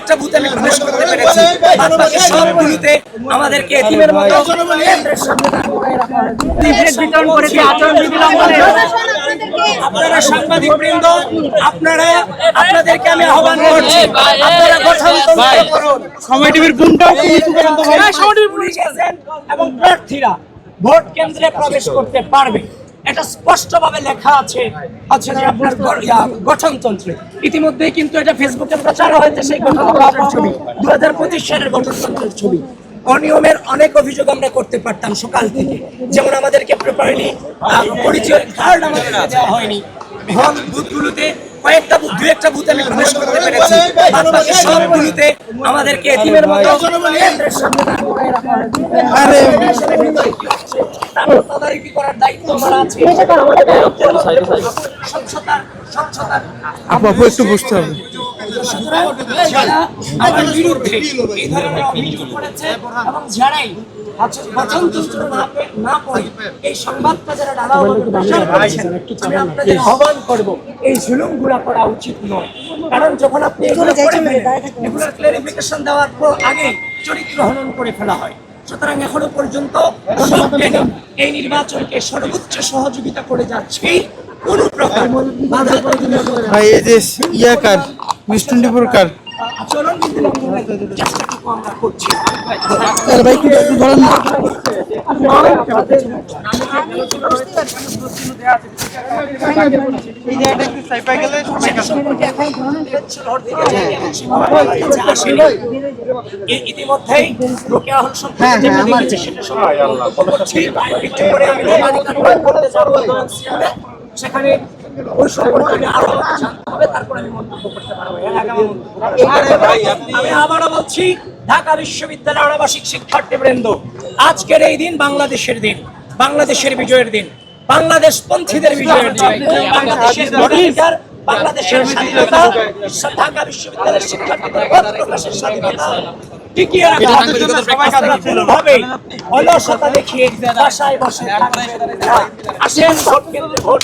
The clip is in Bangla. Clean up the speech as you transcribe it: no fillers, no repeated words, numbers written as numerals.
একটা বুথে আমি প্রবেশ করতে পেরেছি, বাদ বাকি সবগুলোতে আমাদেরকে এতিমের মতো কেন্দ্রের সামনে বিতরণ করেছে আচরণ বিধি লঙ্ঘনে। আপনারা সাংবাদিকবৃন্দ, আপনাদেরকে আমি আহ্বান করছি, আপনারা গঠনতন্ত্র করুন। সময় টিভির পুলিশ এজেন্ট এবং প্রার্থীরা ভোট কেন্দ্রে প্রবেশ করতে পারবে, এটা স্পষ্টভাবে লেখা আছে যে আপনার গঠনতন্ত্রে। ইতিমধ্যে কিন্তু এটা ফেসবুকে প্রচার হয়েছে, সেই গঠনতন্ত্রের ছবি, 2025 সালের গঠনতন্ত্রের ছবি। অনিয়মের অনেক অভিযোগ আমরা করতে পারতাম সকাল থেকে, যেমন আমাদেরকে প্রপারলি পরিচয় কার্ড আমাদেরকে দেওয়া হয়নি, হল বুথগুলোতে দু একটা বুথে আমি প্রবেশ করতে পেরেছি, বাদ বাকি সবগুলোতে আমাদেরকে এতিমের মতো কেন্দ্রের সামনে তদারকি করার দায়িত্ব আমার আছে। আপু একটু বুঝতে হবে। যারা আমার বিরুদ্ধে এই ধরনের অভিযোগ করেছে এবং যারাই গঠনতন্ত্র না পড়ে এই সংবাদটা যারা ডালাভাবে প্রচার করেছেন, আমি আপনাদের আহ্বান করব এই জুলুমগুলো করা উচিত নয়। কারণ যখন আপনি এগুলোর ক্লারিফিকেশন দেওয়ার পর আগে চরিত্র হনন করে ফেলা হয়। সুতরাং এখনো পর্যন্ত এই নির্বাচনকে সর্বোচ্চ সহযোগিতা করে যাচ্ছে, কোন প্রকার বাধা ভাই এই যে ইয়াকার মিষ্টুন্ডিপুর কার আচরণ বিধি লঙ্ঘনের চেষ্টাটুকু আমরা করছি। ভাই একটু ধরেন না। ইতিমধ্যেই সেখানে ওই সম্পর্কে আরো জানতে হবে, তারপর আমি মন্তব্য করতে পারবো। আমি আবারও বলছি, ঢাকা বিশ্ববিদ্যালয়ের আবাসিক শিক্ষার্থীবৃন্দ, আজকের এই দিন বাংলাদেশের দিন, বাংলাদেশের বিজয়ের দিন, বাংলাদেশ পন্থীদের বিজয়ের দিন, বাংলাদেশের ভোটাধিকার, বাংলাদেশের স্বাধীনতা, ঢাকা বিশ্ববিদ্যালয়ের শিক্ষার্থীদের মত প্রকাশের স্বাধীনতা টিকিয়ে রাখা। আপনারা কোনোভাবেই অলসতা দেখিয়ে বাসায় বসে আসেন ভোট কেন্দ্রে ভোট।